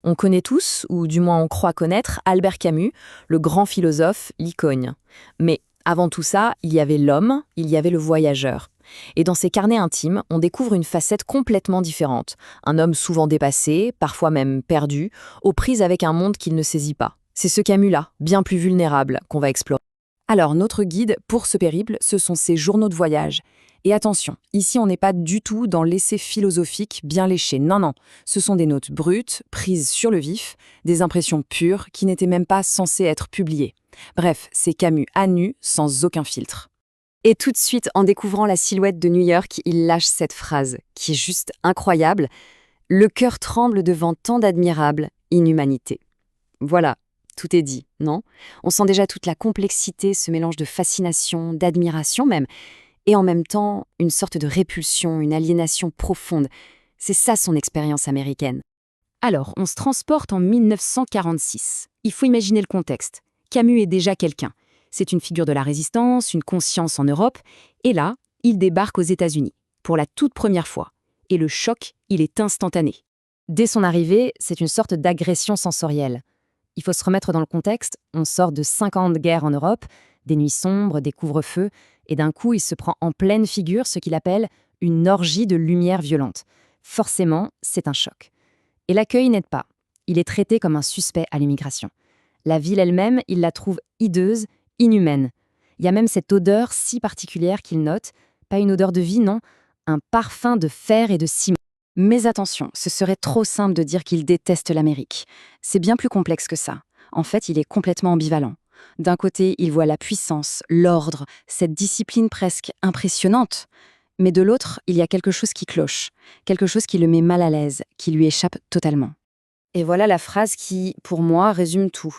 On connaît tous, ou du moins on croit connaître, Albert Camus, le grand philosophe, l'icône. Mais avant tout ça, il y avait l'homme, il y avait le voyageur. Et dans ses carnets intimes, on découvre une facette complètement différente. Un homme souvent dépassé, parfois même perdu, aux prises avec un monde qu'il ne saisit pas. C'est ce Camus-là, bien plus vulnérable, qu'on va explorer. Alors, notre guide pour ce périple, ce sont ses journaux de voyage. Et attention, ici on n'est pas du tout dans l'essai philosophique bien léché, non, non. Ce sont des notes brutes, prises sur le vif, des impressions pures qui n'étaient même pas censées être publiées. Bref, c'est Camus à nu, sans aucun filtre. Et tout de suite, en découvrant la silhouette de New York, il lâche cette phrase, qui est juste incroyable. Le cœur tremble devant tant d'admirable inhumanité. Voilà, tout est dit, non? On sent déjà toute la complexité, ce mélange de fascination, d'admiration même, et en même temps, une sorte de répulsion, une aliénation profonde. C'est ça son expérience américaine. Alors, on se transporte en 1946. Il faut imaginer le contexte. Camus est déjà quelqu'un. C'est une figure de la résistance, une conscience en Europe. Et là, il débarque aux États-Unis, pour la toute première fois. Et le choc, il est instantané. Dès son arrivée, c'est une sorte d'agression sensorielle. Il faut se remettre dans le contexte, on sort de 5 ans de guerre en Europe, des nuits sombres, des couvre-feux, et d'un coup, il se prend en pleine figure ce qu'il appelle une orgie de lumière violente. Forcément, c'est un choc. Et l'accueil n'aide pas. Il est traité comme un suspect à l'immigration. La ville elle-même, il la trouve hideuse, inhumaine. Il y a même cette odeur si particulière qu'il note, pas une odeur de vie, non, un parfum de fer et de ciment. Mais attention, ce serait trop simple de dire qu'il déteste l'Amérique. C'est bien plus complexe que ça. En fait, il est complètement ambivalent. D'un côté, il voit la puissance, l'ordre, cette discipline presque impressionnante. Mais de l'autre, il y a quelque chose qui cloche, quelque chose qui le met mal à l'aise, qui lui échappe totalement. Et voilà la phrase qui, pour moi, résume tout.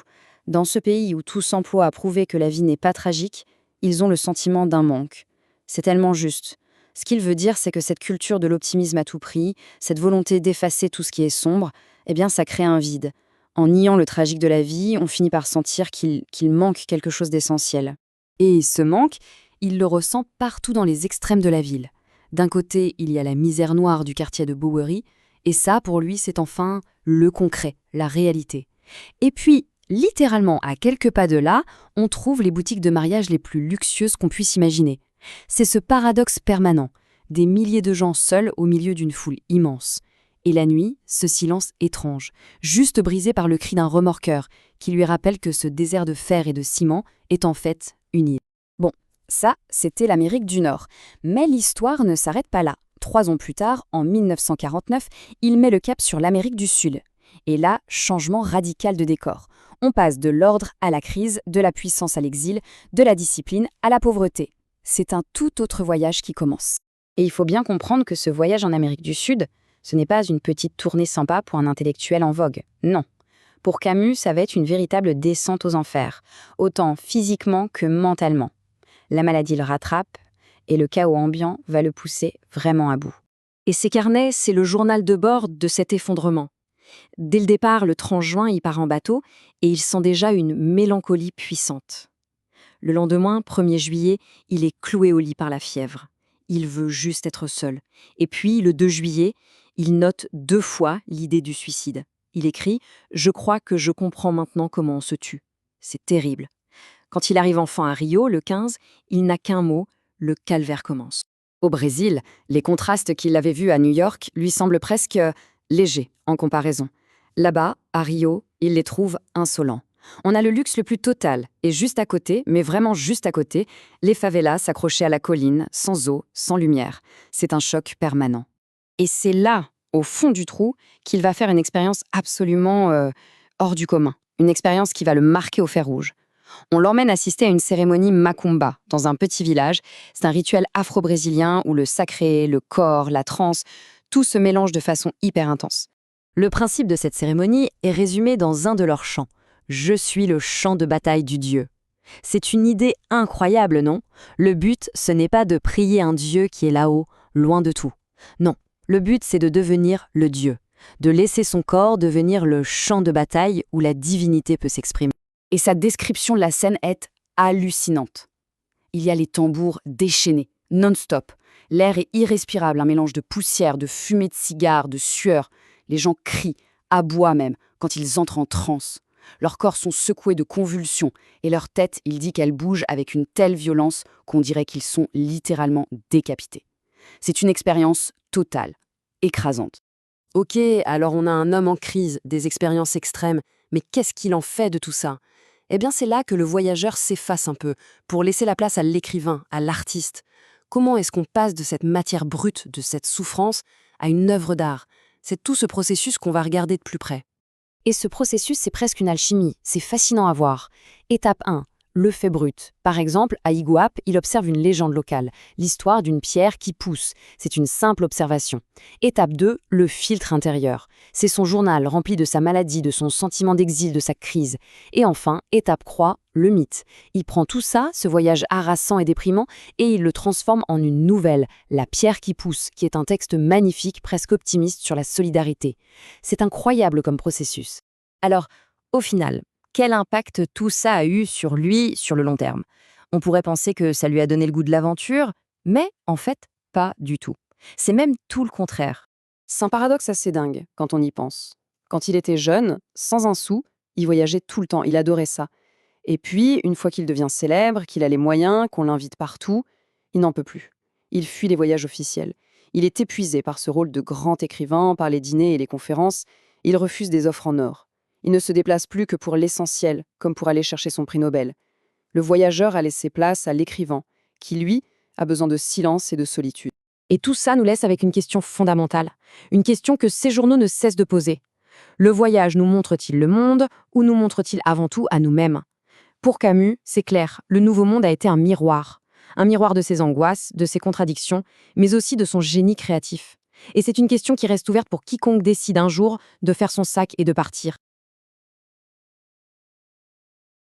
Dans ce pays où tout s'emploie à prouver que la vie n'est pas tragique, ils ont le sentiment d'un manque. C'est tellement juste. Ce qu'il veut dire, c'est que cette culture de l'optimisme à tout prix, cette volonté d'effacer tout ce qui est sombre, eh bien, ça crée un vide. En niant le tragique de la vie, on finit par sentir qu'il manque quelque chose d'essentiel. Et ce manque, il le ressent partout dans les extrêmes de la ville. D'un côté, il y a la misère noire du quartier de Bowery, et ça, pour lui, c'est enfin le concret, la réalité. Et puis, littéralement, à quelques pas de là, on trouve les boutiques de mariage les plus luxueuses qu'on puisse imaginer. C'est ce paradoxe permanent, des milliers de gens seuls au milieu d'une foule immense. Et la nuit, ce silence étrange, juste brisé par le cri d'un remorqueur, qui lui rappelle que ce désert de fer et de ciment est en fait une île. Bon, ça, c'était l'Amérique du Nord. Mais l'histoire ne s'arrête pas là. 3 ans plus tard, en 1949, il met le cap sur l'Amérique du Sud. Et là, changement radical de décor. On passe de l'ordre à la crise, de la puissance à l'exil, de la discipline à la pauvreté. C'est un tout autre voyage qui commence. Et il faut bien comprendre que ce voyage en Amérique du Sud, ce n'est pas une petite tournée sympa pour un intellectuel en vogue. Non. Pour Camus, ça va être une véritable descente aux enfers, autant physiquement que mentalement. La maladie le rattrape, et le chaos ambiant va le pousser vraiment à bout. Et ces carnets, c'est le journal de bord de cet effondrement. Dès le départ, le 30 juin, il part en bateau, et il sent déjà une mélancolie puissante. Le lendemain, 1er juillet, il est cloué au lit par la fièvre. Il veut juste être seul. Et puis, le 2 juillet, il note 2 fois l'idée du suicide. Il écrit « Je crois que je comprends maintenant comment on se tue ». C'est terrible. Quand il arrive enfin à Rio, le 15, il n'a qu'un mot, le calvaire commence. Au Brésil, les contrastes qu'il avait vus à New York lui semblent presque légers en comparaison. Là-bas, à Rio, il les trouve insolents. On a le luxe le plus total, et juste à côté, mais vraiment juste à côté, les favelas s'accrochaient à la colline, sans eau, sans lumière. C'est un choc permanent. Et c'est là, au fond du trou, qu'il va faire une expérience absolument hors du commun. Une expérience qui va le marquer au fer rouge. On l'emmène assister à une cérémonie macumba, dans un petit village. C'est un rituel afro-brésilien où le sacré, le corps, la transe, tout se mélange de façon hyper intense. Le principe de cette cérémonie est résumé dans un de leurs chants. Je suis le champ de bataille du Dieu. C'est une idée incroyable, non? Le but, ce n'est pas de prier un Dieu qui est là-haut, loin de tout. Non, le but, c'est de devenir le Dieu, de laisser son corps devenir le champ de bataille où la divinité peut s'exprimer. Et sa description de la scène est hallucinante. Il y a les tambours déchaînés, non-stop. L'air est irrespirable, un mélange de poussière, de fumée de cigare, de sueur. Les gens crient, aboient même, quand ils entrent en transe. Leurs corps sont secoués de convulsions et leur tête, il dit qu'elle bouge avec une telle violence qu'on dirait qu'ils sont littéralement décapités. C'est une expérience totale, écrasante. Ok, alors on a un homme en crise, des expériences extrêmes, mais qu'est-ce qu'il en fait de tout ça? Eh bien c'est là que le voyageur s'efface un peu, pour laisser la place à l'écrivain, à l'artiste. Comment est-ce qu'on passe de cette matière brute, de cette souffrance, à une œuvre d'art? C'est tout ce processus qu'on va regarder de plus près. Et ce processus, c'est presque une alchimie, c'est fascinant à voir. Étape 1, le fait brut. Par exemple, à Iguape, il observe une légende locale, l'histoire d'une pierre qui pousse. C'est une simple observation. Étape 2, le filtre intérieur. C'est son journal rempli de sa maladie, de son sentiment d'exil, de sa crise. Et enfin, étape croix, le mythe. Il prend tout ça, ce voyage harassant et déprimant, et il le transforme en une nouvelle, La pierre qui pousse, qui est un texte magnifique, presque optimiste sur la solidarité. C'est incroyable comme processus. Alors, au final, quel impact tout ça a eu sur lui sur le long terme? On pourrait penser que ça lui a donné le goût de l'aventure, mais en fait, pas du tout. C'est même tout le contraire. C'est un paradoxe assez dingue quand on y pense. Quand il était jeune, sans un sou, il voyageait tout le temps, il adorait ça. Et puis, une fois qu'il devient célèbre, qu'il a les moyens, qu'on l'invite partout, il n'en peut plus. Il fuit les voyages officiels. Il est épuisé par ce rôle de grand écrivain, par les dîners et les conférences. Il refuse des offres en or. Il ne se déplace plus que pour l'essentiel, comme pour aller chercher son prix Nobel. Le voyageur a laissé place à l'écrivain, qui, lui, a besoin de silence et de solitude. Et tout ça nous laisse avec une question fondamentale, une question que ces journaux ne cessent de poser. Le voyage nous montre-t-il le monde, ou nous montre-t-il avant tout à nous-mêmes? Pour Camus, c'est clair, le Nouveau Monde a été un miroir de ses angoisses, de ses contradictions, mais aussi de son génie créatif. Et c'est une question qui reste ouverte pour quiconque décide un jour de faire son sac et de partir.